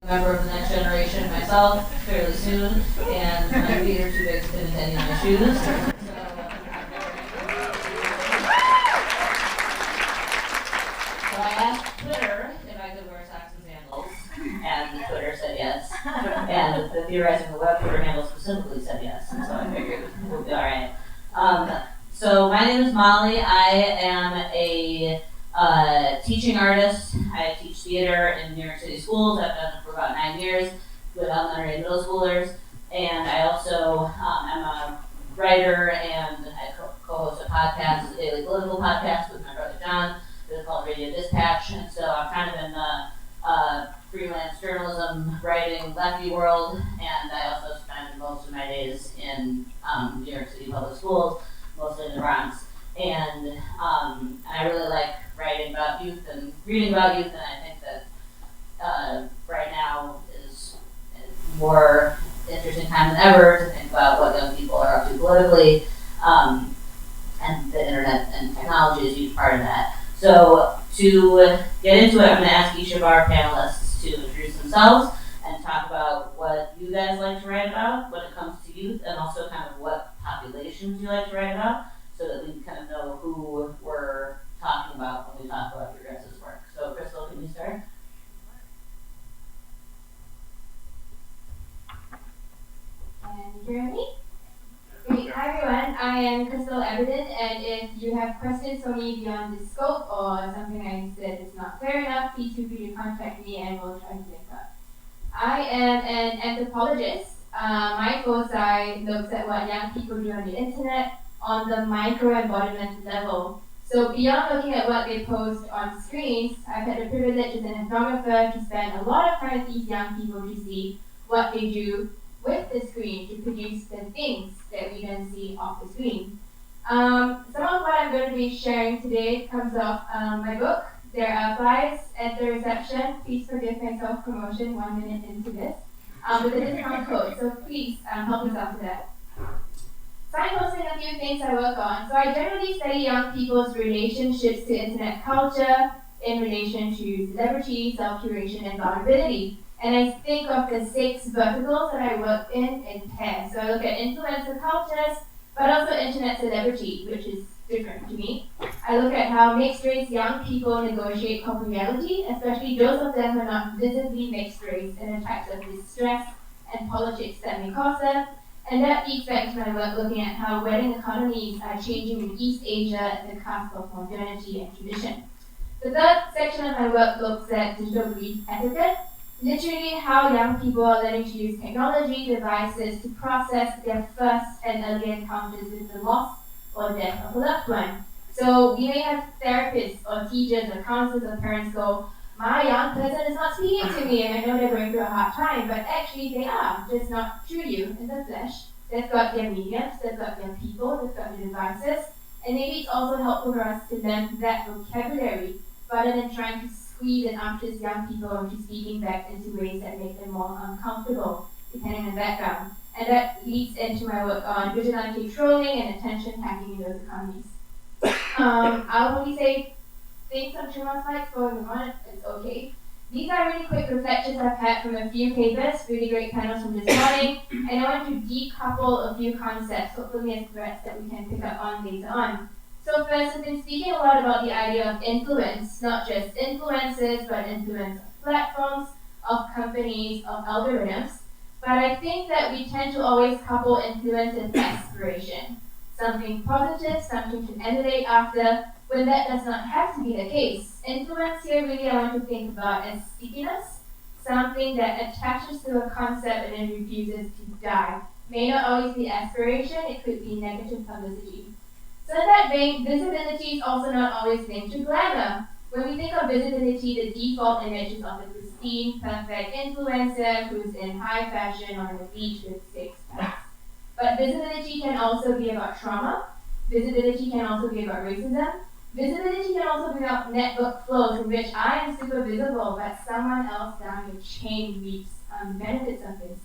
member of the next generation myself fairly soon, and my feet are too big to fit into any of my shoes. So I asked Twitter if I could wear socks and sandals, and Twitter said yes. And the Theorizing the Web Twitter handle specifically said yes, and so I figured it would be all right. So my name is Molly. I am a teaching artist. I teach theater in New York City schools. I've done it for about 9 years with elementary and middle schoolers. And I also am a writer, and I co-host a podcast, a daily political podcast with my brother John. It's called Radio Dispatch. And so I'm kind of in the freelance journalism, writing, lefty world. And I also spend most of my days in New York City public schools, mostly in the Bronx. And I really like writing about youth and reading about youth, and I think that right now is a more interesting time than ever to think about what young people are up to politically, and the internet and technology is a huge part of that. So to get into it, I'm going to ask each of our panelists to introduce themselves and talk about what you guys like to write about when it comes to youth, and also kind of what populations you like to write about, so that we kind of know who we're talking about when we talk about your guys' work. So, Crystal, can you start? And you hear me? Great. Hi everyone, I am Crystal Abidin, and if you have questions for me beyond the scope or something I said is not clear enough, please feel free to contact me and we'll try to link up. I am an anthropologist. My foci looks at what young people do on the internet on the micro-embodiment level. So beyond looking at what they post on screens, I've had the privilege as an ethnographer to spend a lot of time with these young people to see what they do with the screen to produce the things that we then see off the screen. Some of what I'm going to be sharing today comes off my book. There are flyers at the reception. Please forgive my self-promotion 1 minute into this. With a discount code, so please help us out with that. Signposting a few things I work on. So I generally study young people's relationships to internet culture in relation to celebrity, self-curation, and vulnerability. And I think of the 6 verticals that I work in pairs. So I look at influencer cultures, but also internet celebrity, which is different to me. I look at how mixed-race young people negotiate corporate reality, especially those of them who are not visibly mixed-race, and the types of distress and politics that may cause them. And that feeds back to my work looking at how wedding economies are changing in East Asia at the cusp of modernity and tradition. The third section of my work looks at digital grief etiquette, literally how young people are learning to use technology devices to process their first and early encounters with the loss or death of a loved one. So we may have therapists or teachers or counselors or parents go, my young person is not speaking to me, and I know they're going through a hard time, but actually they are, just not through you in the flesh. They've got their mediums, they've got their people, they've got their devices, and maybe it's also helpful for us to learn that vocabulary rather than trying to squeeze and anxious young people into speaking back into ways that make them more uncomfortable, depending on background. And that leads into my work on vigilante trolling and attention hacking in those economies. I'll only say things on 2 more slides going on, it's okay. These are really quick reflections I've had from a few papers, really great panels from this morning, and I want to decouple a few concepts, hopefully as threads that we can pick up on later on. So first, I've been speaking a lot about the idea of influence, not just influences, but influence of platforms, of companies, of algorithms. But I think that we tend to always couple influence and aspiration. Something positive, something to emulate after, when that does not have to be the case. Influence here really I want to think about as stickiness, something that attaches to a concept and then refuses to die. May not always be aspiration, it could be negative publicity. So in that vein, visibility is also not always linked to glamour. When we think of visibility, the default image is of a pristine, perfect influencer who's in high fashion on the beach with 6 packs. But visibility can also be about trauma. Visibility can also be about racism. Visibility can also be about network flows in which I am super visible, but someone else down the chain reaps benefits of this.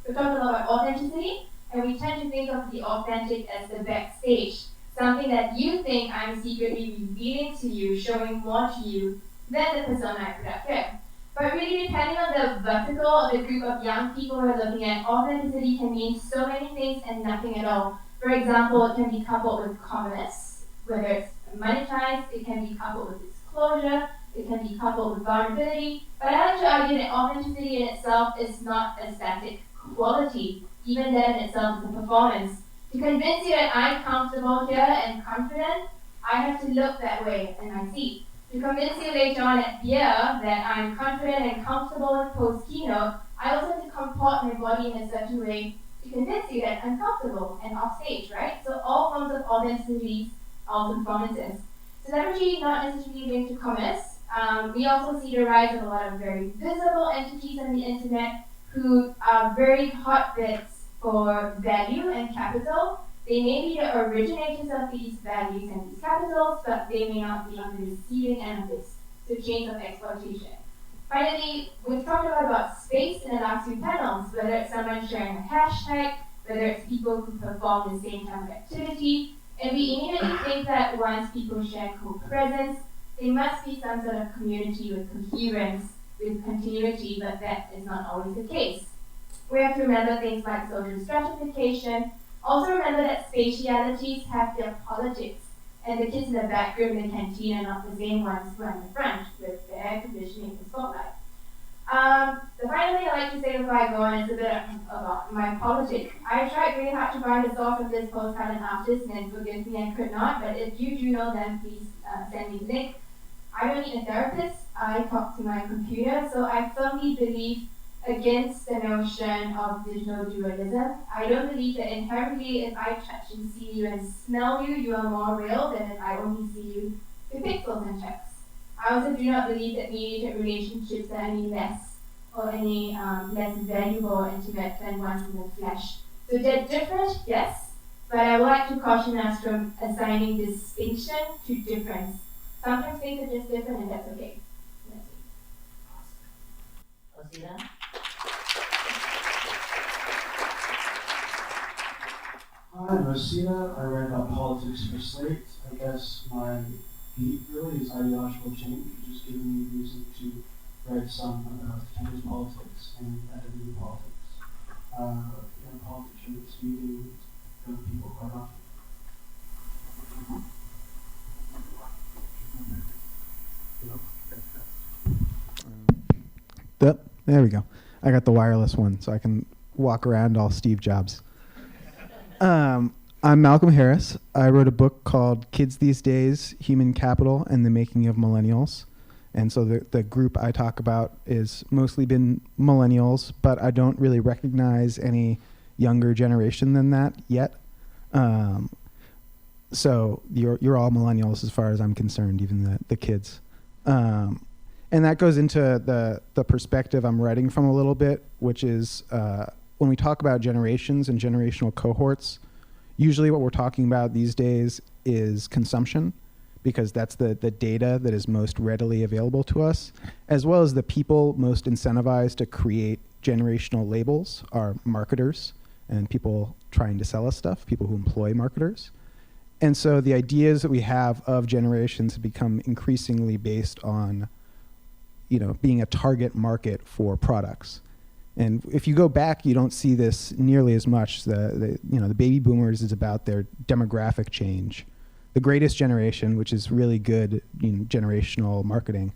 We talk a lot about authenticity, and we tend to think of the authentic as the backstage, something that you think I'm secretly revealing to you, showing more to you than the persona I put up here. But But really, depending on the vertical or the group of young people we're looking at, authenticity can mean so many things and nothing at all. For example, it can be coupled with commonness, whether it's monetized, it can be coupled with disclosure, it can be coupled with vulnerability. But I like to argue that authenticity in itself is not a static quality. Even that in itself is a performance. To convince you that I'm comfortable here and confident, I have to look that way in my seat. To convince you later on at beer that I'm confident and comfortable in post-keynote, I also have to comport my body in a certain way to convince you that I'm comfortable and off stage, right? So all forms of authenticity are performances. Celebrity not necessarily linked to commerce. We also see the rise of a lot of very visible entities on the internet who are very hotbeds for value and capital. They may be the originators of these values and these capitals, but they may not be on the receiving end of this, so chains of exploitation. Finally, we've talked a lot about space in the last few panels, whether it's someone sharing a hashtag, whether it's people who perform the same type of activity, and we immediately think that once people share co-presence, there must be some sort of community with coherence, with continuity, but that is not always the case. We have to remember things like social stratification. Also remember that spatialities have their politics, and the kids in the back room in the canteen are not the same ones who are in the front with their air conditioning and spotlight. The final thing I like to say before I go on is a bit about my politics. I tried really hard to find a source of this postcard and artist, and forgive me, I could not, but if you do know them, please send me the link. I don't need a therapist, I talk to my computer, so I firmly believe against the notion of digital dualism. I don't believe that inherently if I touch and see you and smell you, you are more real than if I only see you through pixels and text. I also do not believe that mediated relationships are any less or any less valuable or intimate than ones in the flesh. So they're different, yes, but I would like to caution us from assigning distinction to difference. Sometimes things are just different and that's okay. Osita? Hi, I'm Osita. I write about politics for Slate. I guess my beat really is ideological change, which has given me reason to write some about campus politics and academic politics. Politicians meeting young people quite often. There we go. I got the wireless one, so I can walk around all Steve Jobs. I'm Malcolm Harris. I wrote a book called Kids These Days, Human Capital and the Making of Millennials. And so the group I talk about is mostly been millennials, but I don't really recognize any younger generation than that yet. So you're all millennials as far as I'm concerned, even the kids. And that goes into the perspective I'm writing from a little bit, which is when we talk about generations and generational cohorts, usually what we're talking about these days is consumption, because that's the data that is most readily available to us, as well as the people most incentivized to create generational labels are marketers and people trying to sell us stuff, people who employ marketers. And so the ideas that we have of generations have become increasingly based on being a target market for products. And if you go back, you don't see this nearly as much. The baby boomers is about their demographic change. The greatest generation, which is really good generational marketing,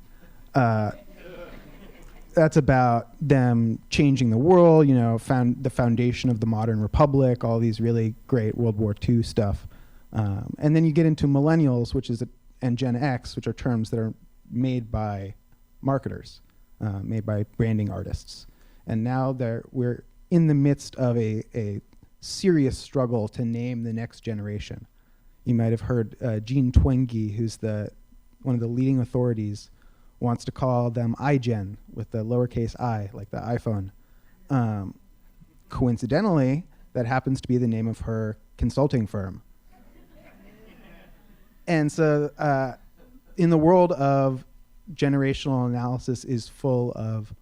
that's about them changing the world, found the foundation of the modern republic, all these really great World War II stuff. And then you get into millennials, and Gen X, which are terms that are made by marketers, made by branding artists. And now we're in the midst of a serious struggle to name the next generation. You might have heard Gene Twenge, who's one of the leading authorities, wants to call them iGen with the lowercase I, like the iPhone. Coincidentally, that happens to be the name of her consulting firm. And so in the world of generational analysis is full of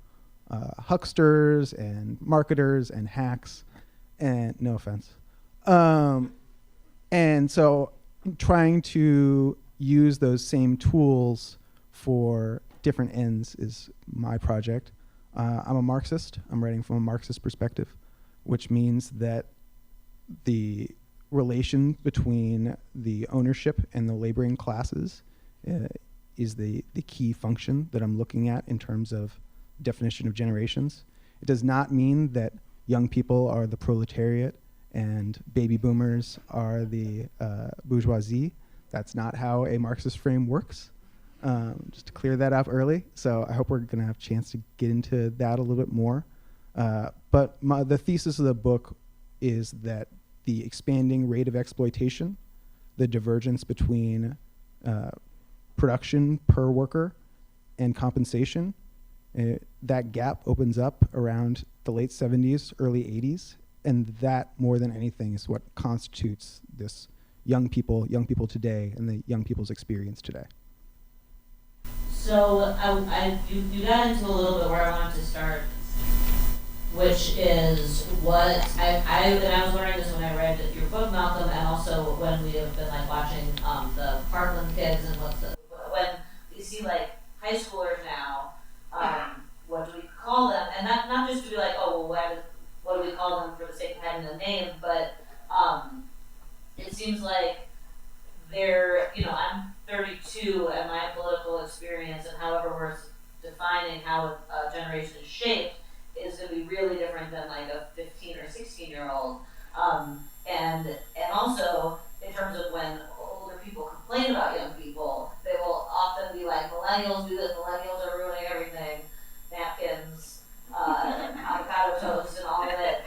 hucksters and marketers and hacks, and no offense. And so trying to use those same tools for different ends is my project. I'm a Marxist. I'm writing from a Marxist perspective, which means that the relation between the ownership and the laboring classes is the key function that I'm looking at in terms of definition of generations. It does not mean that young people are the proletariat and baby boomers are the bourgeoisie. That's not how a Marxist frame works. Just to clear that up early. So I hope we're going to have a chance to get into that a little bit more. But the thesis of the book is that the expanding rate of exploitation, the divergence between production per worker and compensation, that gap opens up around the late 70s, early 80s, and that more than anything is what constitutes this young people today and the young people's experience today. So you got into a little bit where I wanted to start, which is what I was learning this when I read your book, Malcolm, and also when we have been like watching the Parkland kids and when you see like high schoolers now, what do we call them? And not just to be like, oh well, what do we call them for the sake of having a name, but it seems like they're, I'm 32 and my political experience and however we're defining how a generation is shaped is going to be really different than like a 15 or 16-year-old. And also in terms of when older people complain about young people, they will often be like, millennials do this, millennials are ruining everything, napkins, avocado toast and all of it.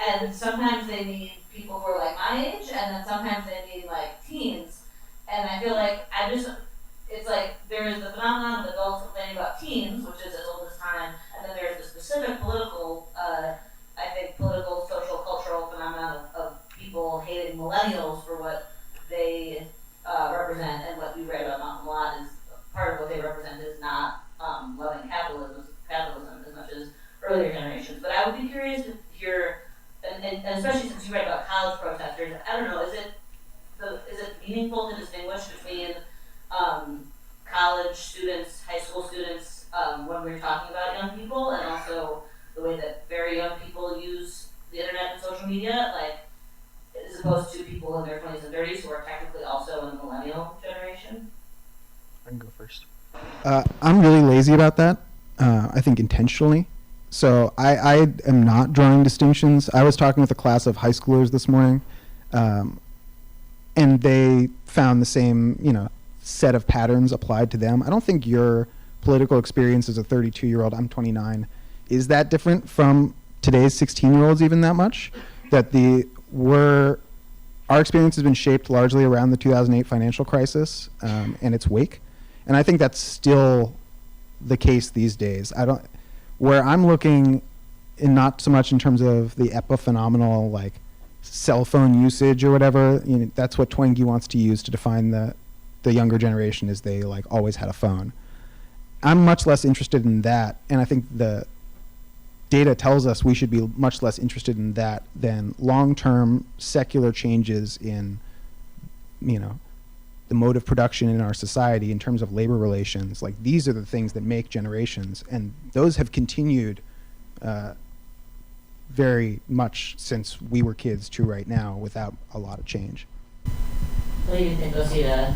And sometimes they mean people who are like my age, and then sometimes they mean like teens. And I feel like it's like there is the phenomenon of adults complaining about teens, which is as old as time, and then there's the specific political, political, social, cultural phenomenon of people hating millennials for what they represent, and what we read about Malcolm a lot is part of what they represent is not loving capitalism as much as earlier generations. But I would be curious to hear, and especially since you read about college protesters, I don't know, is it meaningful to distinguish between college students, high school students, when we're talking about young people, and also the way that very young people use the internet and social media, like as opposed to people in their 20s and 30s who are technically also in the millennial generation? I can go first. I'm really lazy about that. I think intentionally. So I am not drawing distinctions. I was talking with a class of high schoolers this morning, and they found the same, set of patterns applied to them. I don't think your political experience as a 32-year-old, I'm 29, is that different from today's 16-year-olds even that much. That our experience has been shaped largely around the 2008 financial crisis and its wake. And I think that's still the case these days. Where I'm looking, and not so much in terms of the epiphenomenal like cell phone usage or whatever, that's what Twenge wants to use to define the younger generation, is they like always had a phone. I'm much less interested in that, and I think the data tells us we should be much less interested in that than long-term secular changes in, the mode of production in our society in terms of labor relations. Like, these are the things that make generations, and those have continued very much since we were kids to right now without a lot of change. What do you think, Osita?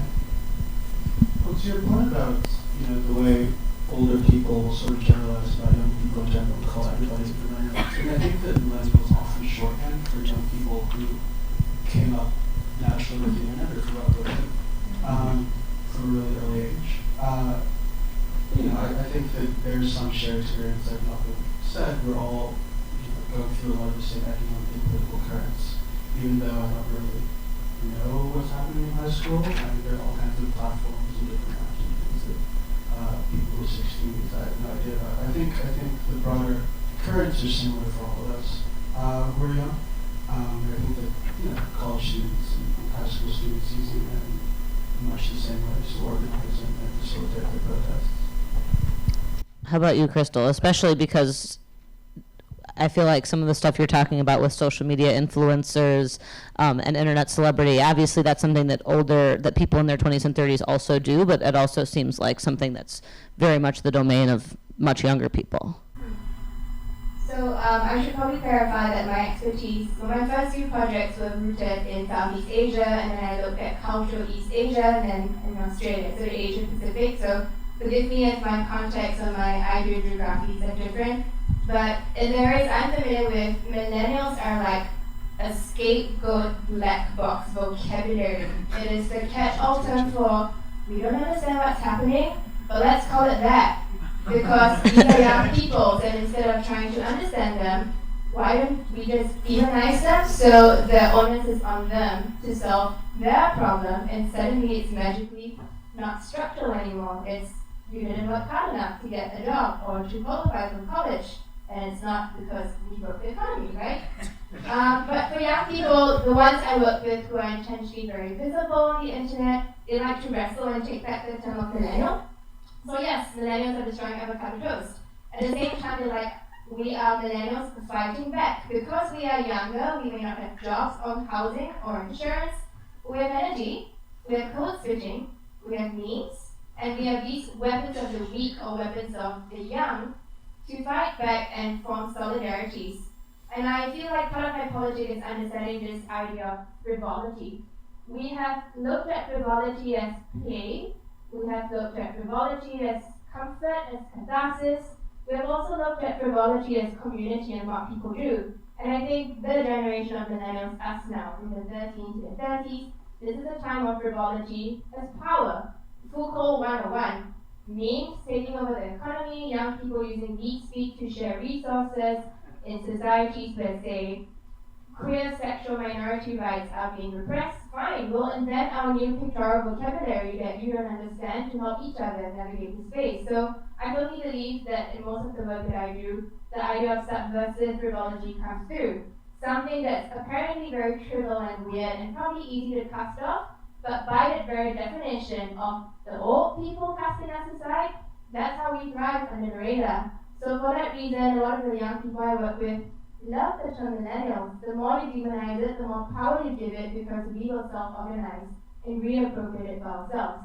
Well, to your point about, the way older people sort of generalize about young people in general, call everybody millennials. And I think that millennials often shorthand for young people who came up naturally with the internet or grew up with it from a really early age. I think that there's some shared experience, like Malcolm said, we're all going through a lot of the same economic and political currents, even though I don't really know what's happening in high school. I mean, there are all kinds of platforms and different apps and things that people who are 16, I have no idea about. I think the broader currents are similar for all of us who are young. I think that college students and high school students using it in much the same way to organize and facilitate their protests. How about you, Crystal? Especially because I feel like some of the stuff you're talking about with social media influencers and internet celebrity, obviously that's something that people in their 20s and 30s also do, but it also seems like something that's very much the domain of much younger people. So I should probably clarify that my expertise, my first few projects were rooted in Southeast Asia, and then I looked at cultural East Asia, and then in Australia, so the Asia Pacific. So forgive me if my context or my ideographies are different. But in the areas I'm familiar with, millennials are like a scapegoat black box vocabulary. It is the catch-all term for, we don't understand what's happening, but let's call it that. Because these are young people, and instead of trying to understand them, why don't we just demonize them so the onus is on them to solve their problem, and suddenly it's magically not structural anymore. It's you didn't work hard enough to get a job or to qualify for college, and it's not because we broke the economy, right? But for young people, the ones I work with who are intentionally very visible on the internet, they like to wrestle and take back the term of millennial. So yes, millennials are destroying avocado toast. At the same time, they're like, we are millennials fighting back. Because we are younger, we may not have jobs or housing or insurance. We have energy, we have code switching, we have memes, and we have these weapons of the weak or weapons of the young to fight back and form solidarities. And I feel like part of my politics is understanding this idea of frivolity. We have looked at frivolity as play. We have looked at frivolity as comfort, as catharsis. We have also looked at frivolity as community and what people do. And I think the generation of millennials, us now, in the 13 to the 30s, this is a time of frivolity as power. Foucault 101. Memes taking over the economy, young people using geek speak to share resources in societies where, say, queer sexual minority rights are being repressed. Fine, we'll invent our new pictorial vocabulary that you don't understand to help each other navigate the space. So I firmly believe that in most of the work that I do, the idea of subversive frivolity comes through. Something that's apparently very trivial and weird and probably easy to cast off, but by that very definition of the old people casting us aside, that's how we thrive under the radar. So for that reason, a lot of the young people I work with love the term millennials. The more you demonize it, the more power you give it, because we will self-organize and reappropriate it for ourselves.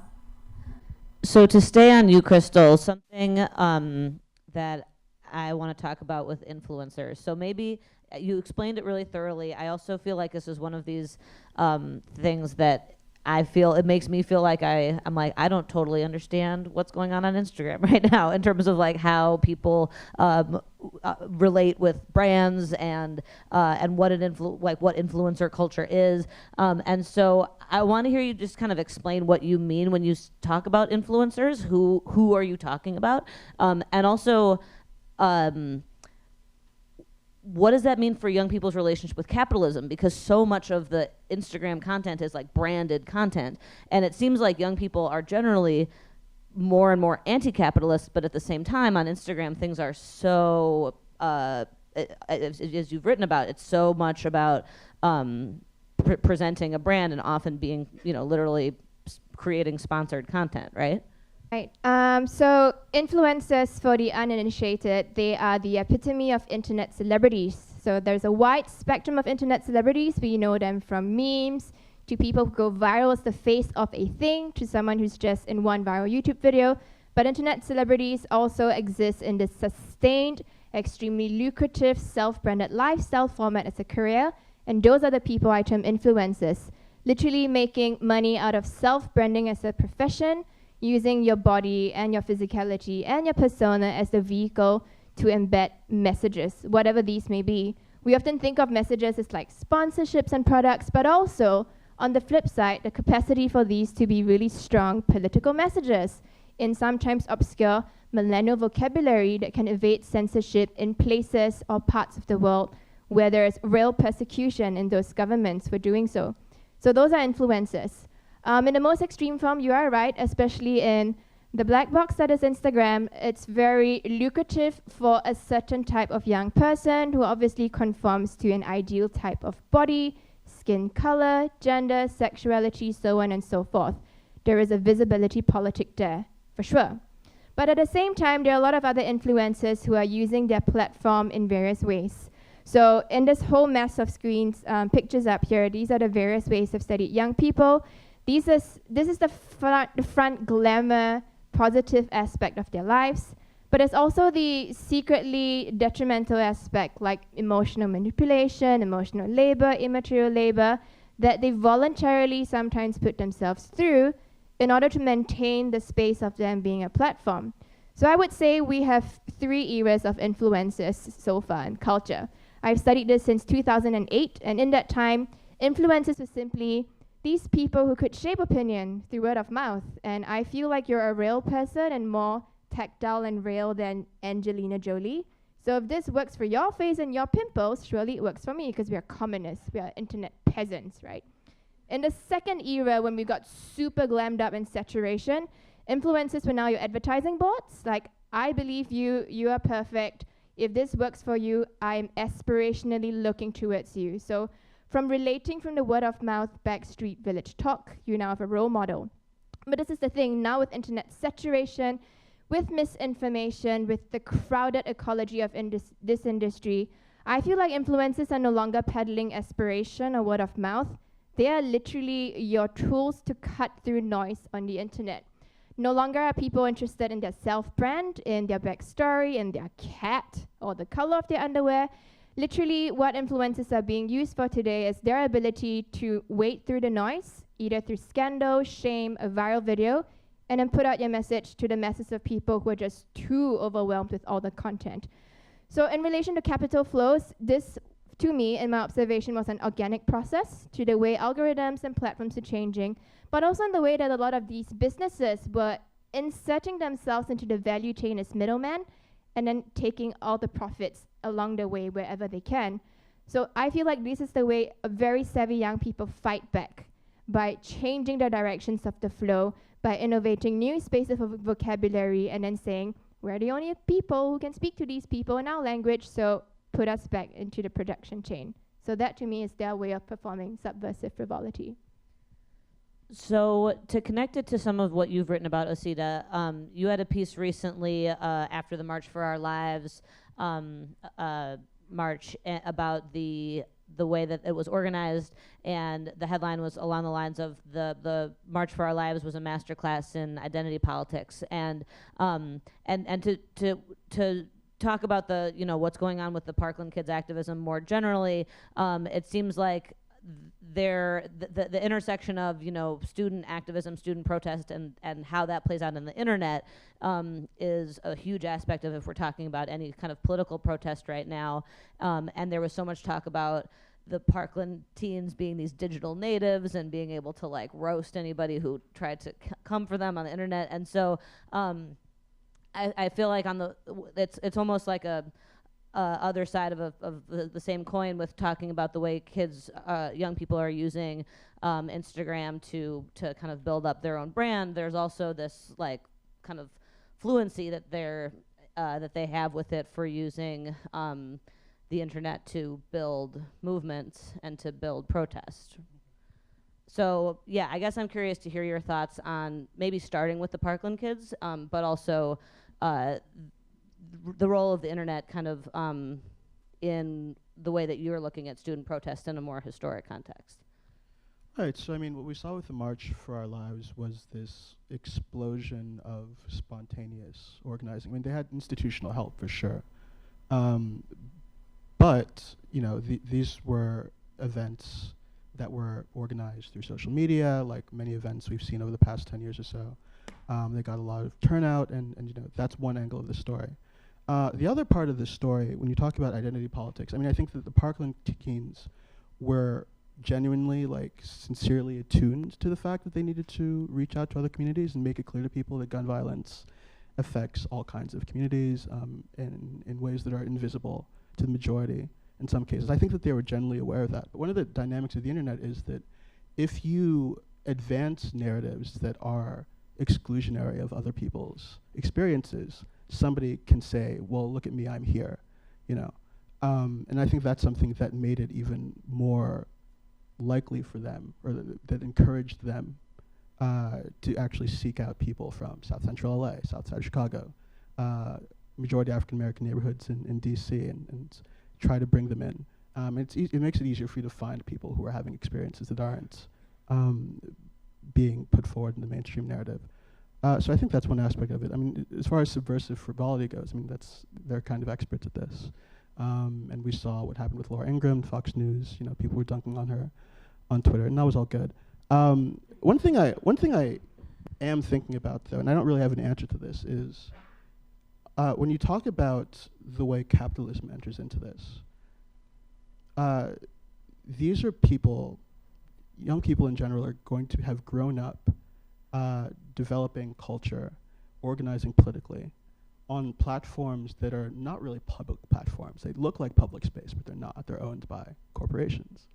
So to stay on you, Crystal, something that I want to talk about with influencers. So maybe you explained it really thoroughly. I also feel like this is one of these things that I feel, it makes me feel like I'm like, I don't totally understand what's going on Instagram right now in terms of like how people relate with brands and what what influencer culture is. And so I want to hear you just kind of explain what you mean when you talk about influencers. Who are you talking about? And also, what does that mean for young people's relationship with capitalism? Because so much of the Instagram content is like branded content. And it seems like young people are generally more and more anti-capitalist, but at the same time on Instagram, things are so, as you've written about, it's so much about presenting a brand and often being, literally creating sponsored content, right? Right. So influencers, for the uninitiated, they are the epitome of internet celebrities. So there's a wide spectrum of internet celebrities. We know them from memes to people who go viral as the face of a thing to someone who's just in one viral YouTube video. But internet celebrities also exist in this sustained, extremely lucrative, self-branded lifestyle format as a career. And those are the people I term influencers, literally making money out of self-branding as a profession, using your body and your physicality and your persona as the vehicle to embed messages, whatever these may be. We often think of messages as like sponsorships and products, but also, on the flip side, the capacity for these to be really strong political messages in sometimes obscure millennial vocabulary that can evade censorship in places or parts of the world where there is real persecution in those governments for doing so. So those are influencers. In the most extreme form, you are right, especially in the black box that is Instagram. It's very lucrative for a certain type of young person who obviously conforms to an ideal type of body, skin color, gender, sexuality, so on and so forth. There is a visibility politic there, for sure. But at the same time, there are a lot of other influencers who are using their platform in various ways. So in this whole mess of screens, pictures up here, these are the various ways I've studied young people. This is the front glamour, positive aspect of their lives. But there's also the secretly detrimental aspect, like emotional manipulation, emotional labor, immaterial labor, that they voluntarily sometimes put themselves through in order to maintain the space of them being a platform. So I would say we have 3 eras of influencers so far in culture. I've studied this since 2008, and in that time, influencers were simply these people who could shape opinion through word of mouth. And I feel like you're a real person and more tactile and real than Angelina Jolie. So if this works for your face and your pimples, surely it works for me, because we are communists, we are internet peasants, right? In the second era, when we got super glammed up in saturation, influencers were now your advertising boards. Like, I believe you are perfect. If this works for you, I'm aspirationally looking towards you. So from relating from the word of mouth, backstreet village talk, you now have a role model. But this is the thing, now with internet saturation, with misinformation, with the crowded ecology of this industry, I feel like influencers are no longer peddling aspiration or word of mouth. They are literally your tools to cut through noise on the internet. No longer are people interested in their self-brand, in their backstory, in their cat, or the color of their underwear. Literally, what influencers are being used for today is their ability to wade through the noise, either through scandal, shame, a viral video, and then put out your message to the masses of people who are just too overwhelmed with all the content. So in relation to capital flows, this, to me, in my observation, was an organic process to the way algorithms and platforms are changing, but also in the way that a lot of these businesses were inserting themselves into the value chain as middlemen and then taking all the profits along the way wherever they can. So I feel like this is the way very savvy young people fight back, by changing the directions of the flow, by innovating new spaces of vocabulary and then saying, we're the only people who can speak to these people in our language, so put us back into the production chain. So that to me is their way of performing subversive frivolity. So to connect it to some of what you've written about, Osita, you had a piece recently after the March for Our Lives march about the way that it was organized, and the headline was along the lines of the March for Our Lives was a masterclass in identity politics, and to talk about the what's going on with the Parkland kids activism more generally, it seems like the intersection of student activism, student protest, and how that plays out on the internet is a huge aspect of if we're talking about any kind of political protest right now. And there was so much talk about the Parkland teens being these digital natives and being able to like roast anybody who tried to come for them on the internet. And so I feel like it's almost like a other side of the same coin with talking about the way kids, young people are using Instagram to kind of build up their own brand. There's also this like kind of fluency that they have with it for using the internet to build movements and to build protest. So yeah, I guess I'm curious to hear your thoughts on maybe starting with the Parkland kids, but also the role of the internet kind of in the way that you're looking at student protest in a more historic context. Right, so I mean, what we saw with the March for Our Lives was this explosion of spontaneous organizing. I mean, they had institutional help for sure. But, these were events that were organized through social media, like many events we've seen over the past 10 years or so. They got a lot of turnout, and that's one angle of the story. The other part of the story, when you talk about identity politics, I mean, I think that the Parkland teens were genuinely, sincerely attuned to the fact that they needed to reach out to other communities and make it clear to people that gun violence affects all kinds of communities in ways that are invisible to the majority in some cases. I think that they were generally aware of that. But one of the dynamics of the internet is that if you advance narratives that are exclusionary of other people's experiences, somebody can say, well, look at me, I'm here, and I think that's something that made it even more likely for them, or that encouraged them to actually seek out people from South Central LA, South Side of Chicago, majority African American neighborhoods in DC, and try to bring them in. It makes it easier for you to find people who are having experiences that aren't being put forward in the mainstream narrative. So I think that's one aspect of it. I mean, as far as subversive frivolity goes, I mean, they're kind of experts at this. And we saw what happened with Laura Ingraham, Fox News. You know, people were dunking on her on Twitter, and that was all good. One thing I am thinking about, though, and I don't really have an answer to this, is when you talk about the way capitalism enters into this, these are people, young people in general, are going to have grown up developing culture, organizing politically, on platforms that are not really public platforms. They look like public space, but they're not. They're owned by corporations.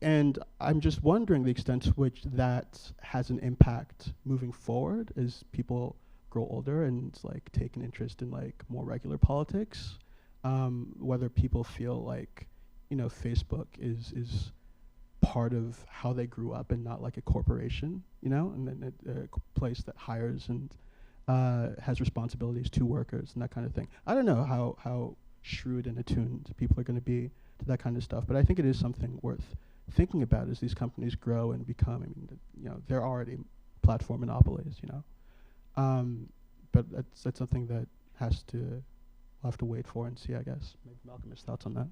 And I'm just wondering the extent to which that has an impact moving forward as people grow older and like take an interest in like more regular politics. Whether people feel like, you know, Facebook is part of how they grew up and not like a corporation, you know, and then a place that hires and has responsibilities to workers and that kind of thing. I don't know how shrewd and attuned people are going to be to that kind of stuff, but I think it is something worth thinking about as these companies grow and become. I mean, you know, they're already platform monopolies, you know. But that's something that we'll have to wait for and see, I guess. Maybe Malcolm has thoughts on that.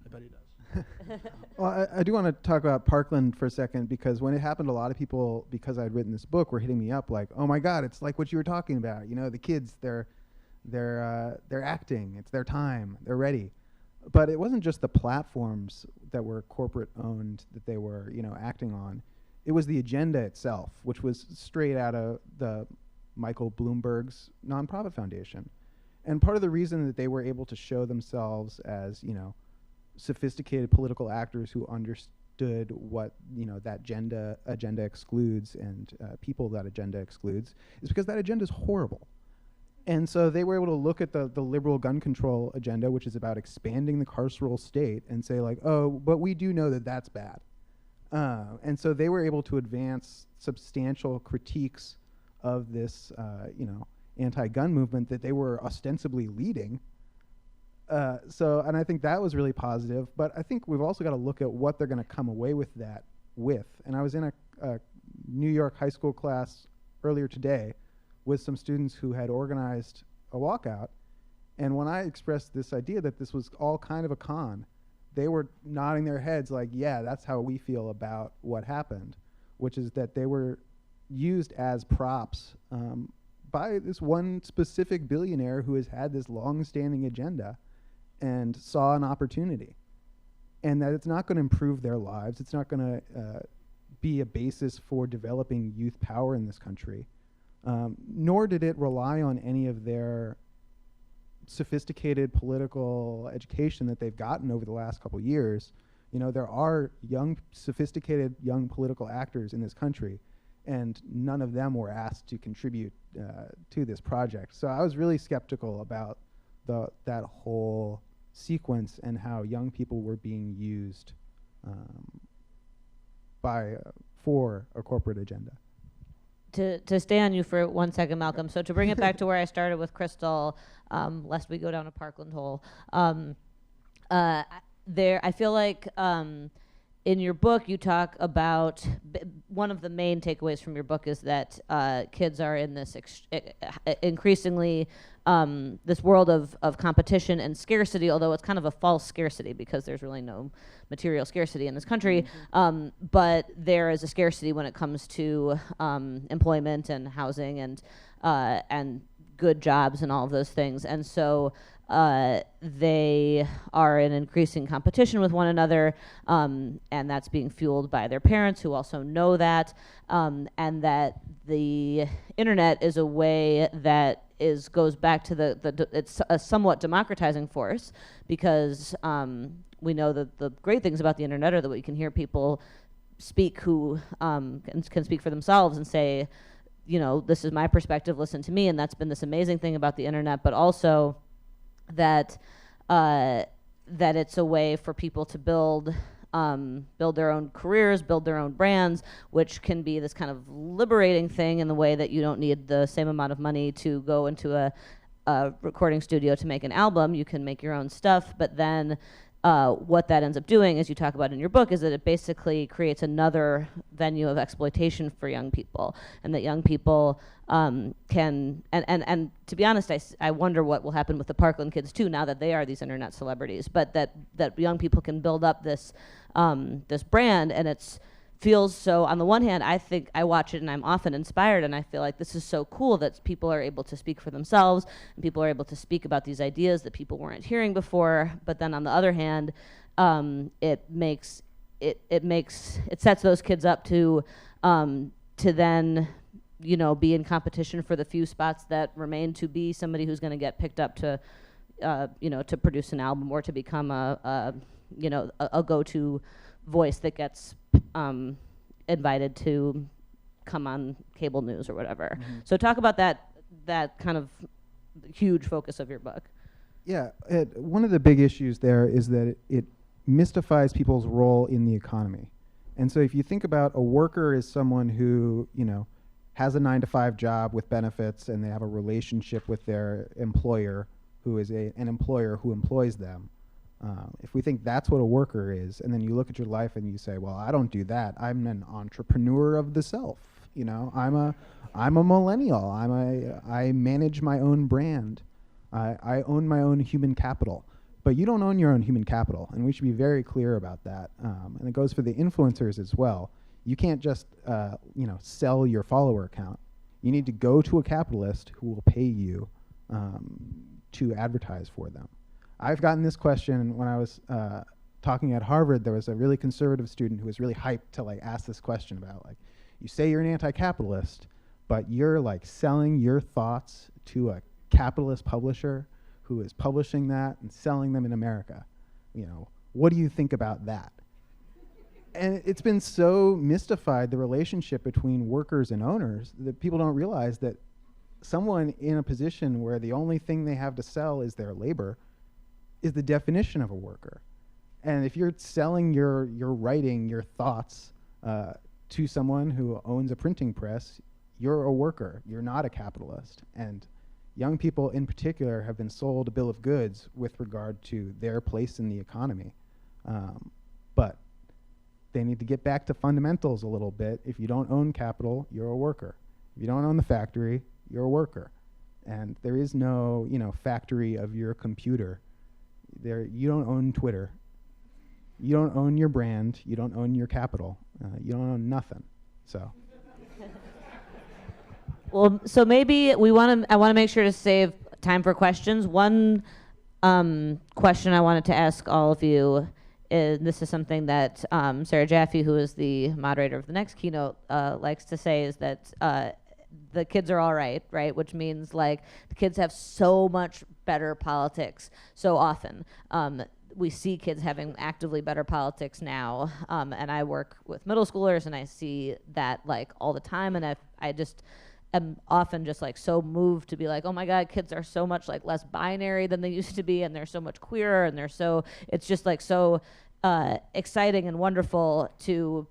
I bet he does. Well, I do want to talk about Parkland for a second, because when it happened, a lot of people, because I'd written this book, were hitting me up like, "Oh my God, it's like what you were talking about. You know, the kids, they're acting. It's their time. They're ready." But it wasn't just the platforms that were corporate owned that they were, you know, acting on. It was the agenda itself, which was straight out of the Michael Bloomberg's nonprofit foundation. And part of the reason that they were able to show themselves as, you know, sophisticated political actors who understood what, you know, that agenda excludes and people that agenda excludes is because that agenda is horrible. And so they were able to look at the liberal gun control agenda, which is about expanding the carceral state, and say like, oh, but we do know that that's bad. And so they were able to advance substantial critiques of this, you know, anti-gun movement that they were ostensibly leading. And I think that was really positive, but I think we've also got to look at what they're going to come away with that with. And I was in a New York high school class earlier today with some students who had organized a walkout, and when I expressed this idea that this was all kind of a con, they were nodding their heads like, yeah, that's how we feel about what happened, which is that they were used as props by this one specific billionaire who has had this long-standing agenda and saw an opportunity, and that it's not going to improve their lives. It's not going to be a basis for developing youth power in this country, nor did it rely on any of their sophisticated political education that they've gotten over the last couple years. You know, there are sophisticated young political actors in this country, and none of them were asked to contribute to this project. So I was really skeptical about that whole sequence and how young people were being used for a corporate agenda. To stay on you for 1 second, Malcolm. So to bring it back to where I started with Crystal, lest we go down a Parkland hole. I feel like in your book you talk about one of the main takeaways from your book is that kids are in this increasingly this world of competition and scarcity, although it's kind of a false scarcity because there's really no material scarcity in this country. But there is a scarcity when it comes to employment and housing and good jobs and all of those things. And so they are in increasing competition with one another, and that's being fueled by their parents who also know that, and that the internet is a way that goes back to it's a somewhat democratizing force, because we know that the great things about the internet are that we can hear people speak who can speak for themselves and say, you know, this is my perspective, listen to me, and that's been this amazing thing about the internet, but also that it's a way for people to build build their own careers, build their own brands, which can be this kind of liberating thing in the way that you don't need the same amount of money to go into a recording studio to make an album. You can make your own stuff, but then what that ends up doing, as you talk about in your book, is that it basically creates another venue of exploitation for young people, and that young people can, and to be honest, I wonder what will happen with the Parkland kids too, now that they are these internet celebrities, but that young people can build up this this brand, and it's feels so, on the one hand, I think I watch it and I'm often inspired, and I feel like this is so cool that people are able to speak for themselves, and people are able to speak about these ideas that people weren't hearing before. But then on the other hand, it sets those kids up to then, you know, be in competition for the few spots that remain to be somebody who's going to get picked up to, you know, to produce an album or to become a go-to voice that gets invited to come on cable news or whatever. Mm-hmm. So talk about that kind of huge focus of your book. Yeah, one of the big issues there is that it mystifies people's role in the economy. And so if you think about a worker as someone who, you know, has a 9-to-5 job with benefits, and they have a relationship with their employer, who is an employer who employs them. If we think that's what a worker is, and then you look at your life and you say, well, I don't do that. I'm an entrepreneur of the self. You know, I'm a millennial. I manage my own brand. I own my own human capital. But you don't own your own human capital, and we should be very clear about that. And it goes for the influencers as well. You can't just sell your follower count. You need to go to a capitalist who will pay you to advertise for them. I've gotten this question when I was talking at Harvard. There was a really conservative student who was really hyped to like ask this question about, like, you say you're an anti-capitalist, but you're like selling your thoughts to a capitalist publisher who is publishing that and selling them in America. You know, what do you think about that? And it's been so mystified, the relationship between workers and owners, that people don't realize that someone in a position where the only thing they have to sell is their labor is the definition of a worker. And if you're selling your writing, your thoughts to someone who owns a printing press, you're a worker. You're not a capitalist. And young people in particular have been sold a bill of goods with regard to their place in the economy. But they need to get back to fundamentals a little bit. If you don't own capital, you're a worker. If you don't own the factory, you're a worker. And there is no, factory of your computer. You don't own Twitter. You don't own your brand. You don't own your capital. You don't own nothing. So. Well, so maybe I want to make sure to save time for questions. One question I wanted to ask all of you is, this is something that Sarah Jaffe, who is the moderator of the next keynote, likes to say, is that the kids are all right, Which means, like, the kids have so much better politics so often. We see kids having actively better politics now, and I work with middle schoolers, and I see that, like, all the time, and I just am often just, like, so moved to be like, oh my God, kids are so much, like, less binary than they used to be, and they're so much queerer, and it's just, like, so exciting and wonderful to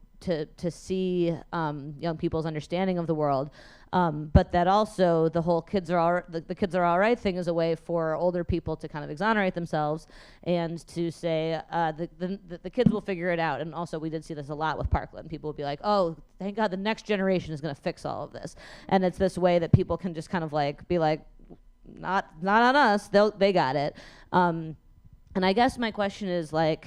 see young people's understanding of the world. But that also the whole kids are all right thing is a way for older people to kind of exonerate themselves and to say the kids will figure it out. And also we did see this a lot with Parkland. People would be like, oh, thank God the next generation is going to fix all of this. And it's this way that people can just kind of like be like, not on us. They got it. And I guess my question is, like,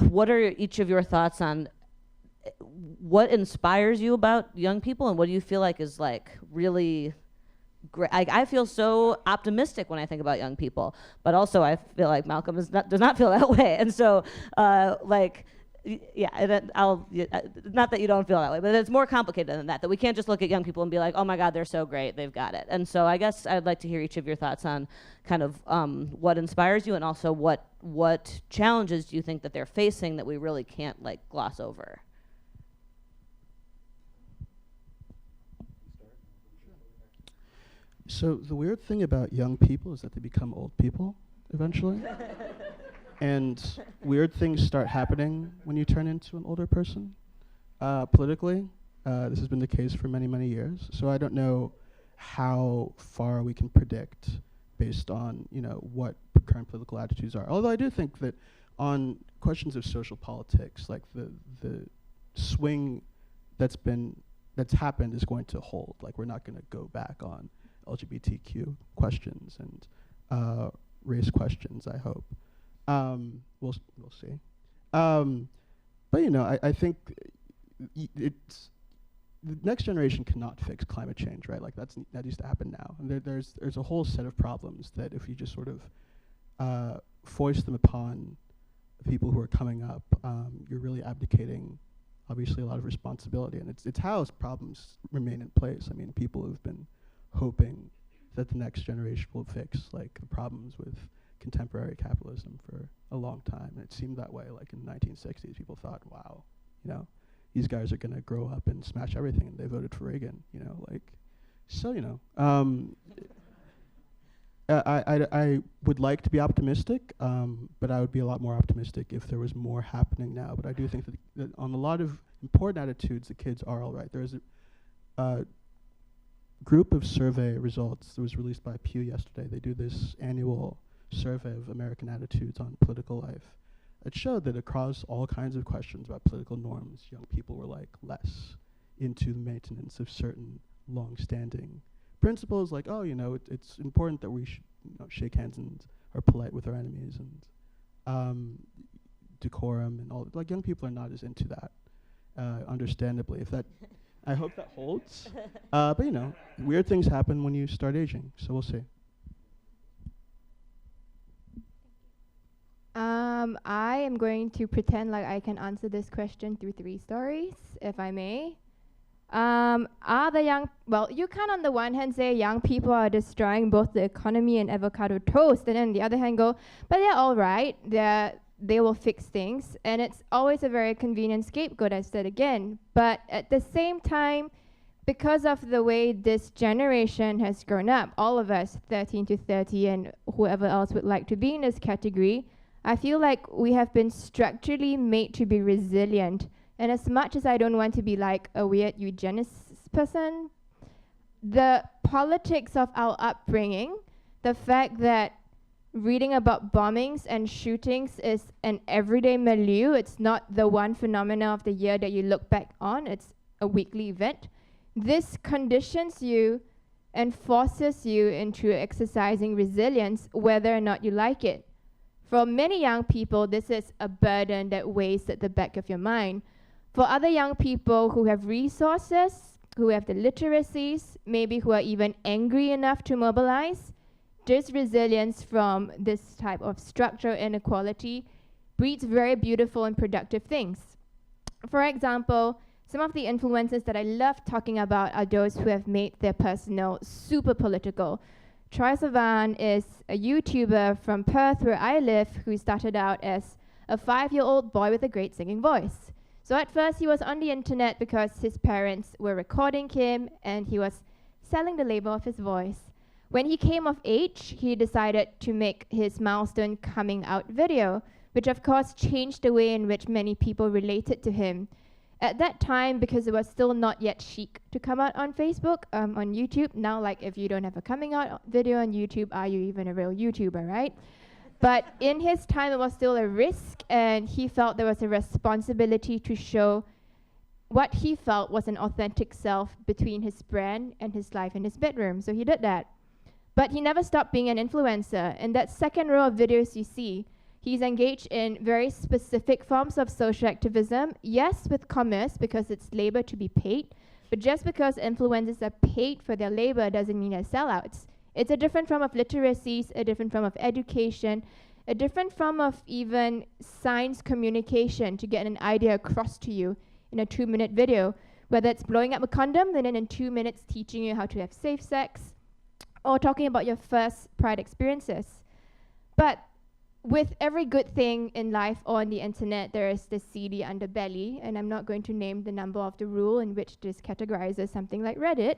what are each of your thoughts on what inspires you about young people, and what do you feel like is, like, really great? I feel so optimistic when I think about young people, but also I feel like Malcolm does not feel that way. And so, not that you don't feel that way, but it's more complicated than that. That we can't just look at young people and be like, oh my God, they're so great, they've got it. And so I guess I'd like to hear each of your thoughts on kind of what inspires you, and also what challenges do you think that they're facing that we really can't, like, gloss over. So the weird thing about young people is that they become old people eventually. And weird things start happening when you turn into an older person. Politically, this has been the case for many, many years. So I don't know how far we can predict based on, what current political attitudes are. Although I do think that on questions of social politics, like the swing that's happened is going to hold. Like, we're not going to go back on LGBTQ questions and race questions, I hope. We'll see. But I think it's the next generation cannot fix climate change, right? Like that needs to happen now. And there's a whole set of problems that if you just sort of foist them upon people who are coming up, you're really abdicating, obviously, a lot of responsibility. And it's how problems remain in place. I mean, people have been hoping that the next generation will fix like the problems with contemporary capitalism for a long time. And it seemed that way. Like in the 1960s, people thought, wow, these guys are going to grow up and smash everything, and they voted for Reagan, I would like to be optimistic, but I would be a lot more optimistic if there was more happening now. But I do think that on a lot of important attitudes, the kids are all right. There is a group of survey results that was released by Pew yesterday. They do this annual survey of American attitudes on political life. It showed that across all kinds of questions about political norms, young people were like less into the maintenance of certain long-standing principles, like, it's important that we should shake hands and are polite with our enemies, and decorum and all. Like, young people are not as into that, understandably. I hope that holds. But weird things happen when you start aging, so we'll see. I am going to pretend like I can answer this question through 3 stories, if I may. You can on the one hand say young people are destroying both the economy and avocado toast, and then on the other hand go, but they're all right, they will fix things, and it's always a very convenient scapegoat, I said again. But at the same time, because of the way this generation has grown up, all of us 13 to 30 and whoever else would like to be in this category, I feel like we have been structurally made to be resilient. And as much as I don't want to be like a weird eugenicist person, the politics of our upbringing, the fact that reading about bombings and shootings is an everyday milieu, it's not the one phenomena of the year that you look back on, it's a weekly event. This conditions you and forces you into exercising resilience whether or not you like it. For many young people, this is a burden that weighs at the back of your mind. For other young people who have resources, who have the literacies, maybe who are even angry enough to mobilize, this resilience from this type of structural inequality breeds very beautiful and productive things. For example, some of the influences that I love talking about are those who have made their personal super political. Troye Sivan is a YouTuber from Perth, where I live, who started out as a 5-year-old boy with a great singing voice. So at first he was on the internet because his parents were recording him and he was selling the label of his voice. When he came of age, he decided to make his milestone coming out video, which of course changed the way in which many people related to him. At that time, because it was still not yet chic to come out on Facebook, on YouTube. Now, like, if you don't have a coming out video on YouTube, are you even a real YouTuber, right? But in his time, it was still a risk, and he felt there was a responsibility to show what he felt was an authentic self between his brand and his life in his bedroom. So he did that. But he never stopped being an influencer. In that second row of videos you see, he's engaged in very specific forms of social activism, yes, with commerce, because it's labor to be paid, but just because influencers are paid for their labor doesn't mean they're sellouts. It's a different form of literacies, a different form of education, a different form of even science communication to get an idea across to you in a 2-minute video, whether it's blowing up a condom and then in 2 minutes teaching you how to have safe sex, or talking about your first pride experiences. But with every good thing in life or on the internet, there is this seedy underbelly, and I'm not going to name the number of the rule in which this categorizes something like Reddit.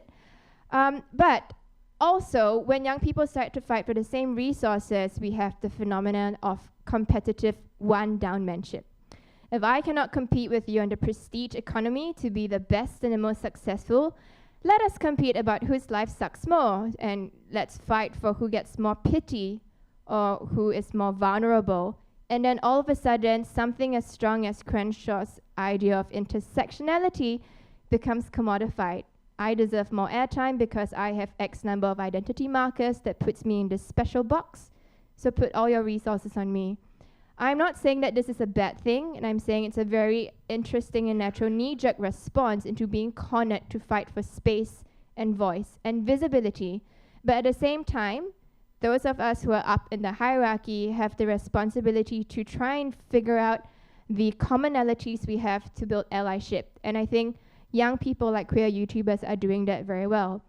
But Also, when young people start to fight for the same resources, we have the phenomenon of competitive one-downmanship. If I cannot compete with you in the prestige economy to be the best and the most successful, let us compete about whose life sucks more, and let's fight for who gets more pity or who is more vulnerable. And then all of a sudden, something as strong as Crenshaw's idea of intersectionality becomes commodified. I deserve more airtime because I have X number of identity markers that puts me in this special box, so put all your resources on me. I'm not saying that this is a bad thing, and I'm saying it's a very interesting and natural knee-jerk response into being cornered to fight for space and voice and visibility. But at the same time, those of us who are up in the hierarchy have the responsibility to try and figure out the commonalities we have to build allyship. And I think young people like queer YouTubers are doing that very well.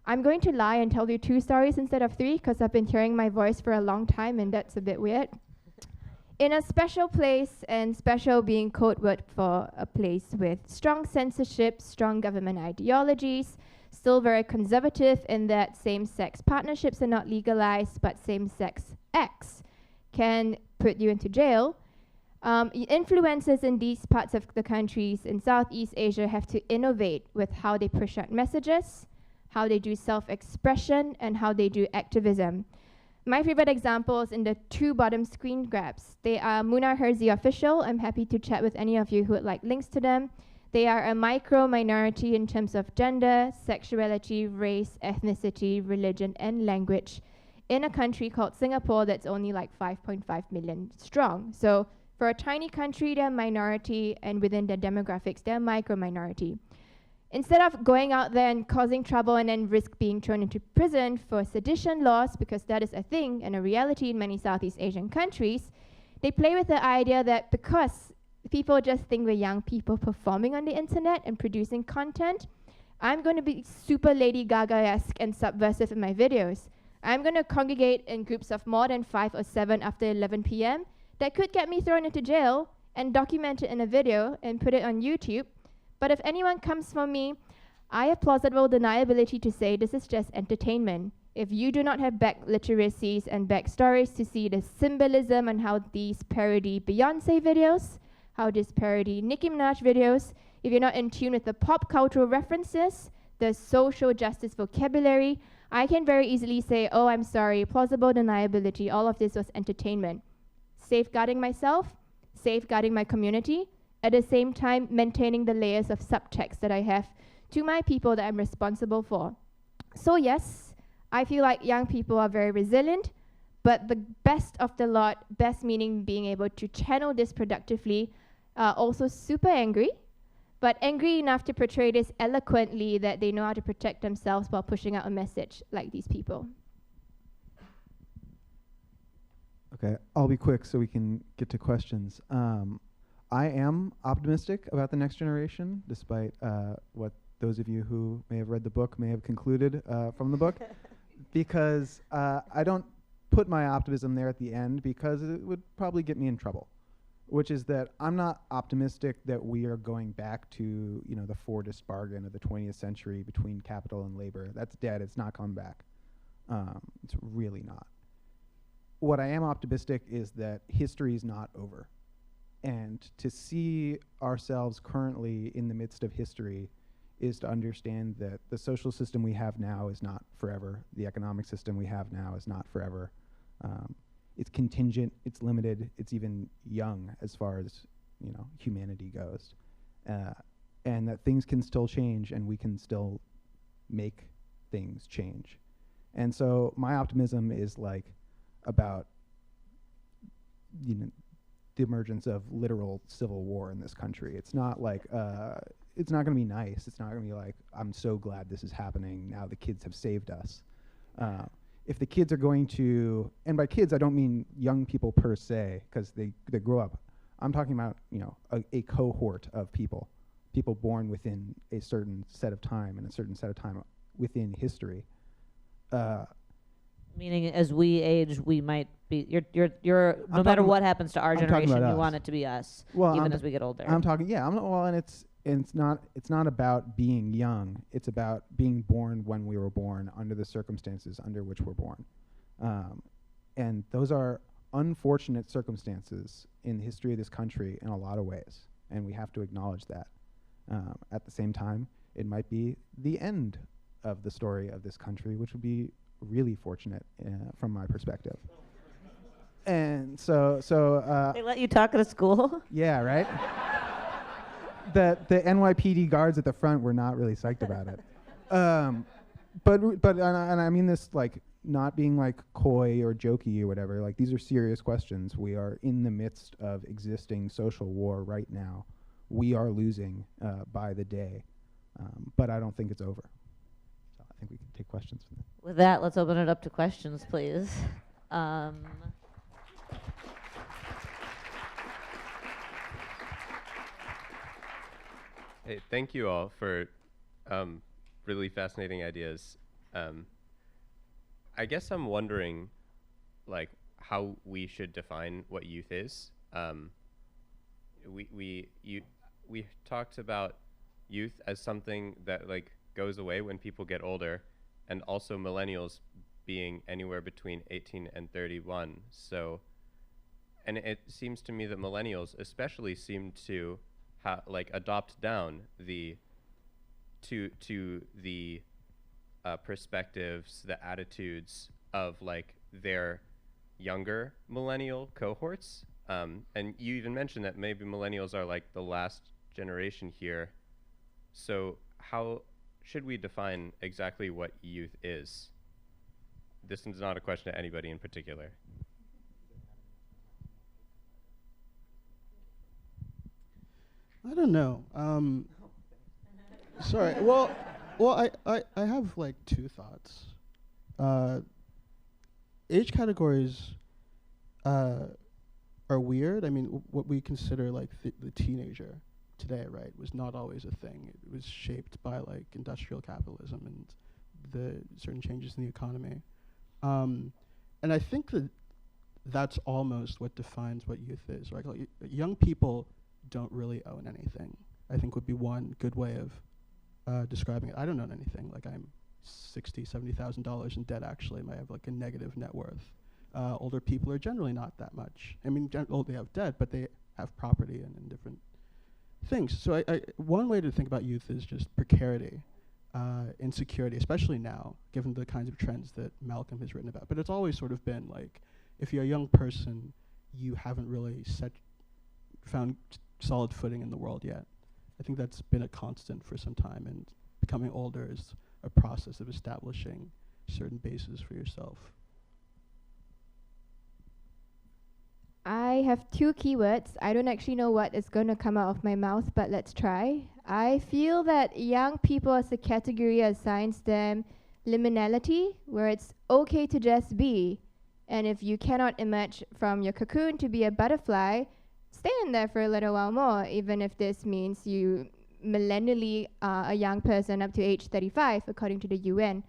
I'm going to lie and tell you 2 stories instead of 3 because I've been hearing my voice for a long time and that's a bit weird. In a special place, and special being code word for a place with strong censorship, strong government ideologies, still very conservative in that same-sex partnerships are not legalized, but same-sex acts can put you into jail. Influencers in these parts of the countries in Southeast Asia have to innovate with how they push out messages, how they do self-expression, and how they do activism. My favorite examples in the 2 bottom screen grabs. They are Muna Herzi Official. I'm happy to chat with any of you who would like links to them. They are a micro minority in terms of gender, sexuality, race, ethnicity, religion, and language in a country called Singapore that's only like 5.5 million strong. So for a tiny country, they're a minority, and within their demographics, they're a micro minority. Instead of going out there and causing trouble and then risk being thrown into prison for sedition laws, because that is a thing and a reality in many Southeast Asian countries, they play with the idea that because people just think we're young people performing on the internet and producing content, I'm going to be super Lady Gaga-esque and subversive in my videos. I'm going to congregate in groups of more than 5 or 7 after 11 p.m. that could get me thrown into jail and document it in a video and put it on YouTube. But if anyone comes for me, I have plausible deniability to say this is just entertainment. If you do not have back literacies and backstories to see the symbolism and how these parody Beyonce videos, how this parody Nicki Minaj videos, if you're not in tune with the pop cultural references, the social justice vocabulary, I can very easily say, oh, I'm sorry, plausible deniability, all of this was entertainment. Safeguarding myself, safeguarding my community, at the same time maintaining the layers of subtext that I have to my people that I'm responsible for. So yes, I feel like young people are very resilient, but the best of the lot, best meaning being able to channel this productively, are also super angry, but angry enough to portray this eloquently that they know how to protect themselves while pushing out a message like these people. Okay, I'll be quick so we can get to questions. I am optimistic about the next generation, despite what those of you who may have read the book may have concluded from the book, because I don't put my optimism there at the end because it would probably get me in trouble, which is that I'm not optimistic that we are going back to the Fordist bargain of the 20th century between capital and labor. That's dead. It's not coming back. It's really not. What I am optimistic is that history is not over. And to see ourselves currently in the midst of history is to understand that the social system we have now is not forever. The economic system we have now is not forever. It's contingent, it's limited, it's even young as far as humanity goes. And that things can still change and we can still make things change. And so my optimism is like about the emergence of literal civil war in this country. It's not like, it's not gonna be nice. It's not gonna be like, I'm so glad this is happening, now the kids have saved us. If the kids are going to, and by kids I don't mean young people per se, because they grow up. I'm talking about a cohort of people born within a certain set of time and a certain set of time within history. Meaning, as we age, we might be. You're. No matter what happens to our generation, you want it to be us, well, even as we get older. I'm talking. Yeah. And and it's not about being young. It's about being born when we were born, under the circumstances under which we're born. And those are unfortunate circumstances in the history of this country in a lot of ways, and we have to acknowledge that. At the same time, it might be the end of the story of this country, which would be really fortunate from my perspective. And so They let you talk at a school? yeah, right? The NYPD guards at the front were not really psyched about it. But and I mean this like not being like coy or jokey or whatever. Like, these are serious questions. We are in the midst of existing social war right now. We are losing by the day, but I don't think it's over. So I think we can take questions from that. With that, let's open it up to questions, please. Hey, thank you all for really fascinating ideas. I guess I'm wondering, like, how we should define what youth is. We talked about youth as something that like goes away when people get older, and also millennials being anywhere between 18 and 31. So, and it seems to me that millennials especially seem to like adopt down the to the perspectives, the attitudes of like their younger millennial cohorts. And you even mentioned that maybe millennials are like the last generation here. So how should we define exactly what youth is? This is not a question to anybody in particular. I don't know. Sorry. Well, I have like two thoughts. Age categories are weird. I mean, what we consider like the teenager today, right, was not always a thing. It was shaped by like industrial capitalism and the certain changes in the economy. And I think that that's almost what defines what youth is, right? Like, young people don't really own anything, I think would be one good way of describing it. I don't own anything. Like, I'm $70,000 in debt, actually. I have like a negative net worth. Older people are generally not that much. I mean, they have debt, but they have property and different things. So one way to think about youth is just precarity, insecurity, especially now, given the kinds of trends that Malcolm has written about. But it's always sort of been like, if you're a young person, you haven't really found solid footing in the world yet. I think that's been a constant for some time, and becoming older is a process of establishing certain bases for yourself. I have two keywords. I don't actually know what is going to come out of my mouth, but let's try. I feel that young people as a category assigns them liminality, where it's okay to just be. And if you cannot emerge from your cocoon to be a butterfly, stay in there for a little while more, even if this means you millennially are a young person up to age 35, according to the UN.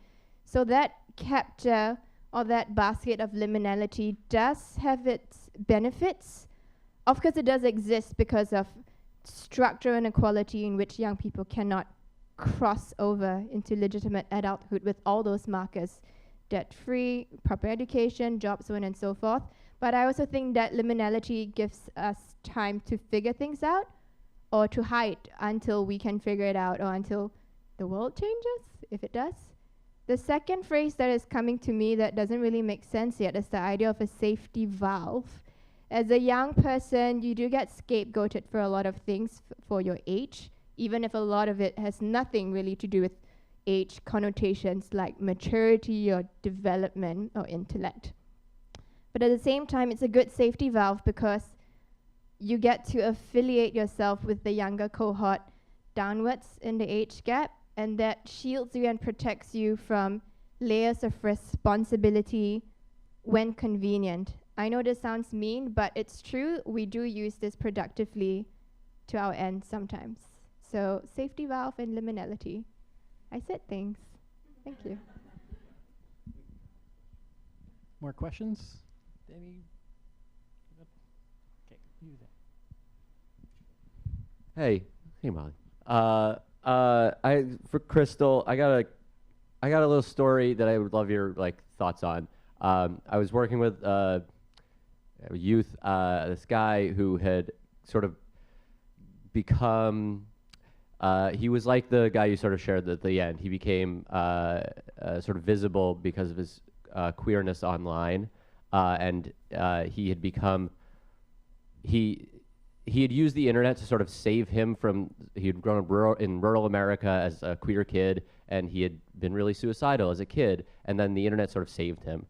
So that capture or that basket of liminality does have its benefits. Of course, it does exist because of structural inequality in which young people cannot cross over into legitimate adulthood with all those markers: debt-free, proper education, jobs, so on and so forth. But I also think that liminality gives us time to figure things out, or to hide until we can figure it out, or until the world changes, if it does. The second phrase that is coming to me that doesn't really make sense yet is the idea of a safety valve. As a young person, you do get scapegoated for a lot of things for your age, even if a lot of it has nothing really to do with age connotations like maturity or development or intellect. But at the same time, it's a good safety valve because you get to affiliate yourself with the younger cohort downwards in the age gap, and that shields you and protects you from layers of responsibility when convenient. I know this sounds mean, but it's true. We do use this productively to our end sometimes. So safety valve and liminality. I said things. Thank you. More questions? Any? Okay, you there. Hey, Molly. For Crystal, I got a little story that I would love your thoughts on. I was working with youth, this guy who had sort of become. He was like the guy you sort of shared at the end. He became sort of visible because of his queerness online, and he had become. He had used the internet to sort of save him from. He had grown up in rural America as a queer kid, and he had been really suicidal as a kid. And then the internet sort of saved him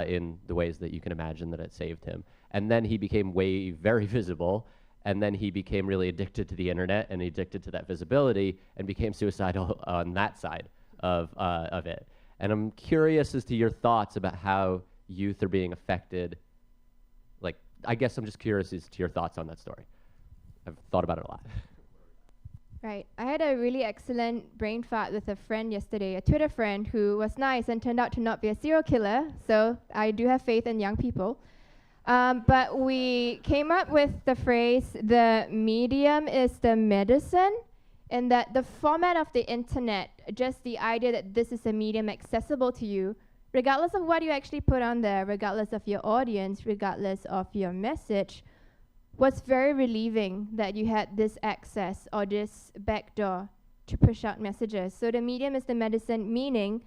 in the ways that you can imagine that it saved him. And then he became very visible. And then he became really addicted to the internet and addicted to that visibility, and became suicidal on that side of it. And I'm curious as to your thoughts about how youth are being affected. I guess I'm just curious as to your thoughts on that story. I've thought about it a lot. Right. I had a really excellent brain fart with a friend yesterday, a Twitter friend who was nice and turned out to not be a serial killer. So I do have faith in young people. But we came up with the phrase, the medium is the medicine, and that the format of the internet, just the idea that this is a medium accessible to you, regardless of what you actually put on there, regardless of your audience, regardless of your message, was very relieving that you had this access or this backdoor to push out messages. So the medium is the medicine, meaning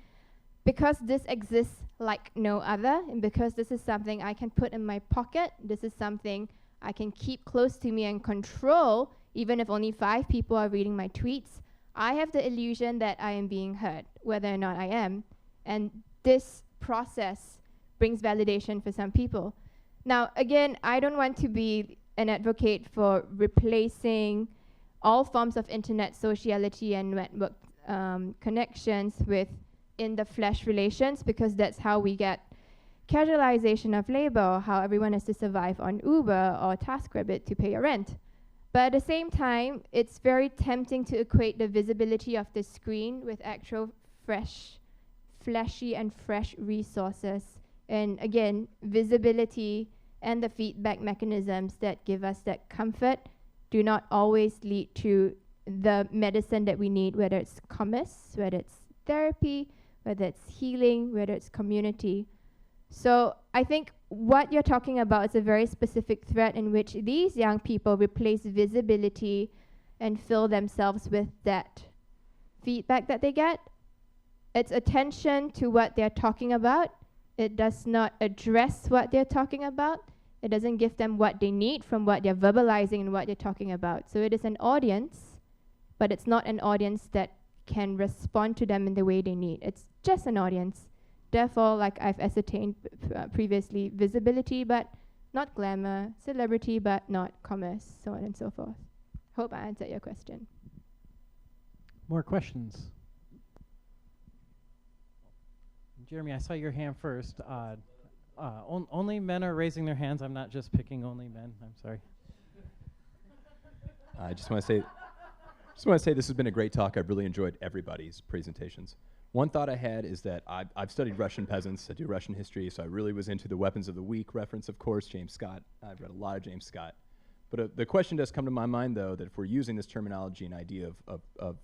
because this exists like no other, and because this is something I can put in my pocket, this is something I can keep close to me and control, even if only 5 people are reading my tweets, I have the illusion that I am being heard, whether or not I am. And this process brings validation for some people. Now, again, I don't want to be an advocate for replacing all forms of internet sociality and network connections with in-the-flesh relations, because that's how we get casualization of labor, how everyone has to survive on Uber or TaskRabbit to pay your rent. But at the same time, it's very tempting to equate the visibility of the screen with actual flashy and fresh resources. And again, visibility and the feedback mechanisms that give us that comfort do not always lead to the medicine that we need, whether it's commerce, whether it's therapy, whether it's healing, whether it's community. So I think what you're talking about is a very specific threat in which these young people replace visibility and fill themselves with that feedback that they get. It's attention to what they're talking about. It does not address what they're talking about. It doesn't give them what they need from what they're verbalizing and what they're talking about. So it is an audience, but it's not an audience that can respond to them in the way they need. It's just an audience. Therefore, like I've ascertained previously, visibility but not glamour, celebrity but not commerce, so on and so forth. Hope I answered your question. More questions? Jeremy, I saw your hand first. Only men are raising their hands. I'm not just picking only men. I'm sorry. I just want to say this has been a great talk. I've really enjoyed everybody's presentations. One thought I had is that I've studied Russian peasants. I do Russian history, so I really was into the weapons of the weak reference, of course, James Scott. I've read a lot of James Scott. But the question does come to my mind, though, that if we're using this terminology and idea of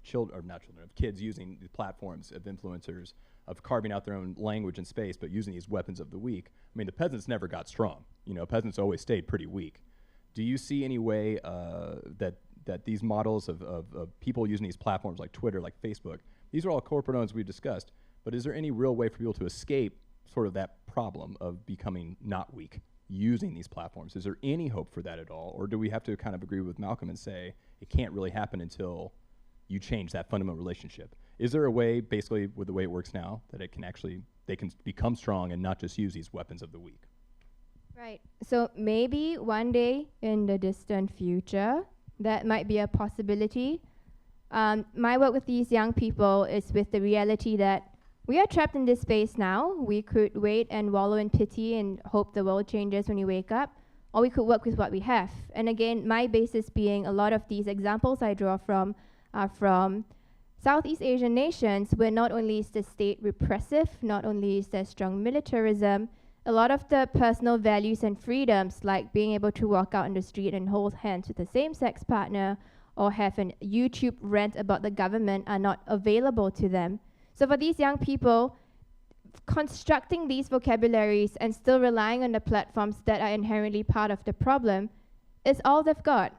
children, or not children, of kids using the platforms of influencers, of carving out their own language and space, but using these weapons of the weak, I mean, the peasants never got strong. You know, peasants always stayed pretty weak. Do you see any way that these models of people using these platforms like Twitter, like Facebook, these are all corporate owners we've discussed, but is there any real way for people to escape sort of that problem of becoming not weak using these platforms? Is there any hope for that at all? Or do we have to kind of agree with Malcolm and say it can't really happen until you change that fundamental relationship? Is there a way, basically with the way it works now, that it can actually, they can become strong and not just use these weapons of the weak? Right. So maybe one day in the distant future, that might be a possibility. My work with these young people is with the reality that we are trapped in this space now. We could wait and wallow in pity and hope the world changes when we wake up, or we could work with what we have. And again, my basis being a lot of these examples I draw from are from Southeast Asian nations, where not only is the state repressive, not only is there strong militarism, a lot of the personal values and freedoms, like being able to walk out on the street and hold hands with a same-sex partner, or have a YouTube rant about the government are not available to them. So for these young people, constructing these vocabularies and still relying on the platforms that are inherently part of the problem is all they've got.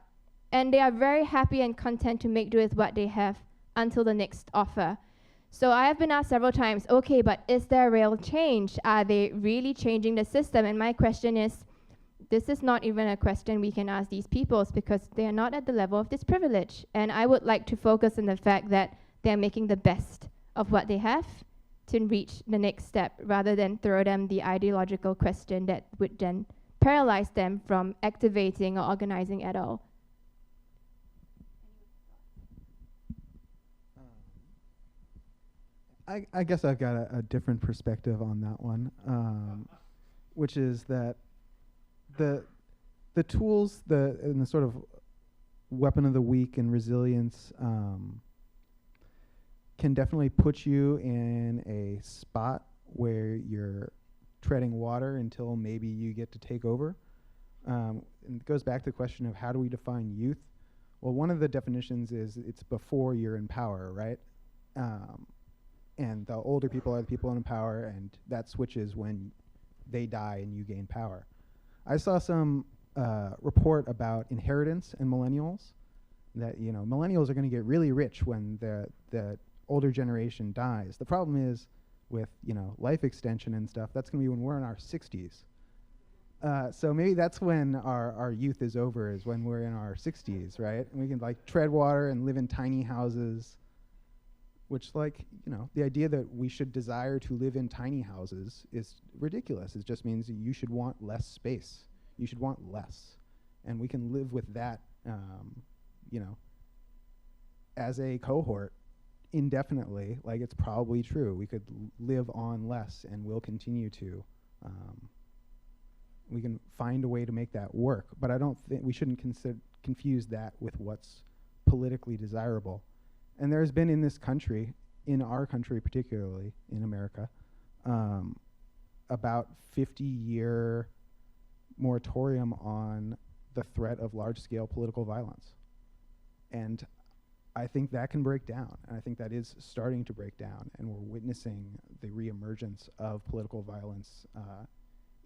And they are very happy and content to make do with what they have until the next offer. So I have been asked several times, okay, but is there real change? Are they really changing the system? And my question is, this is not even a question we can ask these peoples because they are not at the level of this privilege. And I would like to focus on the fact that they're making the best of what they have to reach the next step rather than throw them the ideological question that would then paralyze them from activating or organizing at all. I guess I've got a different perspective on that one, which is that the tools, and the sort of weapon of the week and resilience can definitely put you in a spot where you're treading water until maybe you get to take over. And it goes back to the question of how do we define youth? Well, one of the definitions is it's before you're in power, right? And the older people are the people in power, and that switches when they die and you gain power. I saw some report about inheritance and millennials, that millennials are going to get really rich when the older generation dies. The problem is with life extension and stuff, that's going to be when we're in our 60s. So maybe that's when our youth is over, is when we're in our 60s, right? And we can tread water and live in tiny houses, which the idea that we should desire to live in tiny houses is ridiculous. It just means that you should want less space. You should want less. And we can live with that, as a cohort indefinitely. It's probably true. We could live on less and will continue to. We can find a way to make that work, but I don't think we shouldn't confuse that with what's politically desirable. And there's been in this country, in our country particularly, in America, about 50-year moratorium on the threat of large-scale political violence. And I think that can break down, and I think that is starting to break down, and we're witnessing the reemergence of political violence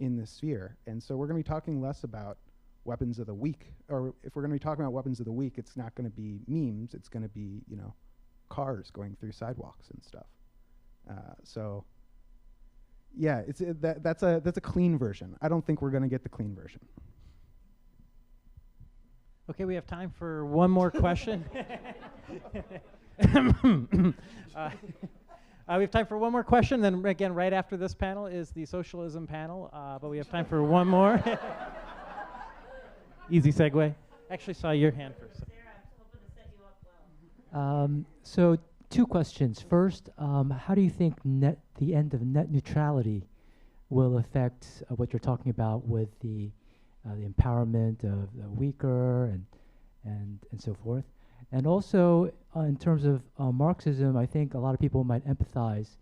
in this sphere. And so we're going to be talking less about weapons of the week, or if we're going to be talking about weapons of the week, it's not going to be memes, it's going to be, cars going through sidewalks and stuff. So yeah, that's a clean version. I don't think we're going to get the clean version. Okay, we have time for one more question. We have time for one more question. Then again, right after this panel is the socialism panel. But we have time for one more. Easy segue. Actually, saw your hand first. So. So 2 questions. First, how do you think the end of net neutrality will affect what you're talking about with the empowerment of the weaker and so forth? And also, in terms of Marxism, I think a lot of people might empathize,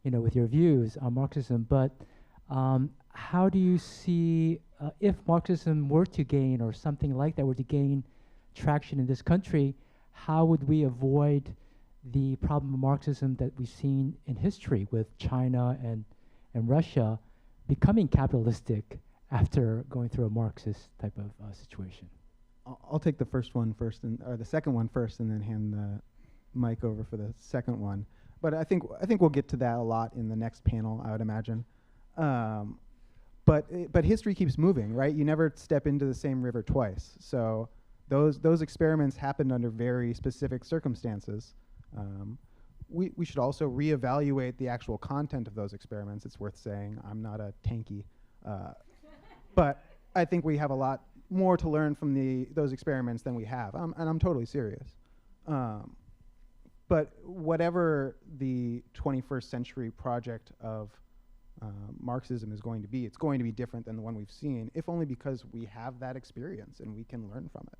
with your views on Marxism. But how do you see if Marxism were to gain, or something like that were to gain traction in this country? How would we avoid the problem of Marxism that we've seen in history with China and Russia becoming capitalistic after going through a Marxist type of situation? I'll take the first one first, or the second one first, and then hand the mic over for the second one. But I think we'll get to that a lot in the next panel, I would imagine. But history keeps moving, right? You never step into the same river twice. So those experiments happened under very specific circumstances. We should also reevaluate the actual content of those experiments. It's worth saying. I'm not a tanky, but I think we have a lot more to learn from those experiments than we have, and I'm totally serious. But whatever the 21st century project of Marxism is going to be, it's going to be different than the one we've seen, if only because we have that experience and we can learn from it.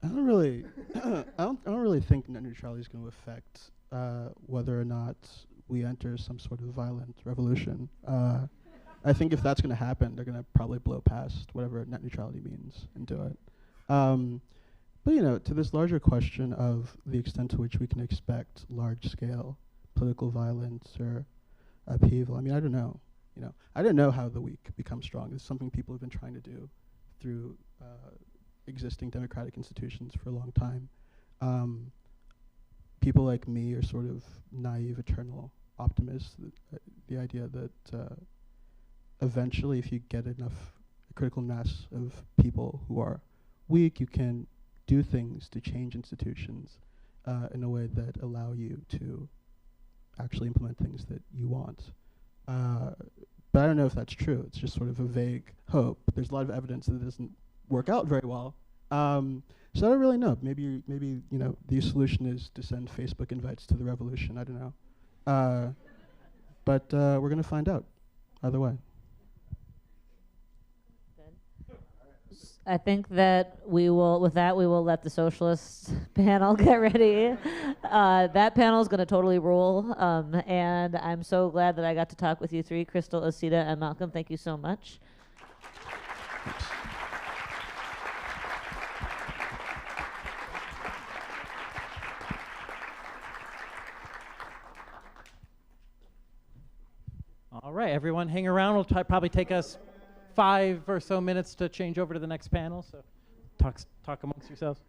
I don't really think net neutrality is going to affect whether or not we enter some sort of violent revolution. I think if that's going to happen, they're going to probably blow past whatever net neutrality means and do it. But to this larger question of the extent to which we can expect large-scale political violence or upheaval, I mean, I don't know. I don't know how the weak become strong. It's something people have been trying to do through existing democratic institutions for a long time. People like me are sort of naive, eternal optimists. The idea that eventually, if you get enough critical mass of people who are weak, you can do things to change institutions in a way that allow you to actually implement things that you want. But I don't know if that's true. It's just sort of a vague hope. There's a lot of evidence that it doesn't work out very well. So I don't really know. Maybe the solution is to send Facebook invites to the revolution. I don't know. But we're going to find out either way. I think that we will let the socialist panel get ready. That panel is going to totally rule. And I'm so glad that I got to talk with you three, Crystal, Osita, and Malcolm. Thank you so much. Thanks. All right, everyone, hang around. It'll probably take us 5 or so minutes to change over to the next panel. So talk amongst yourselves.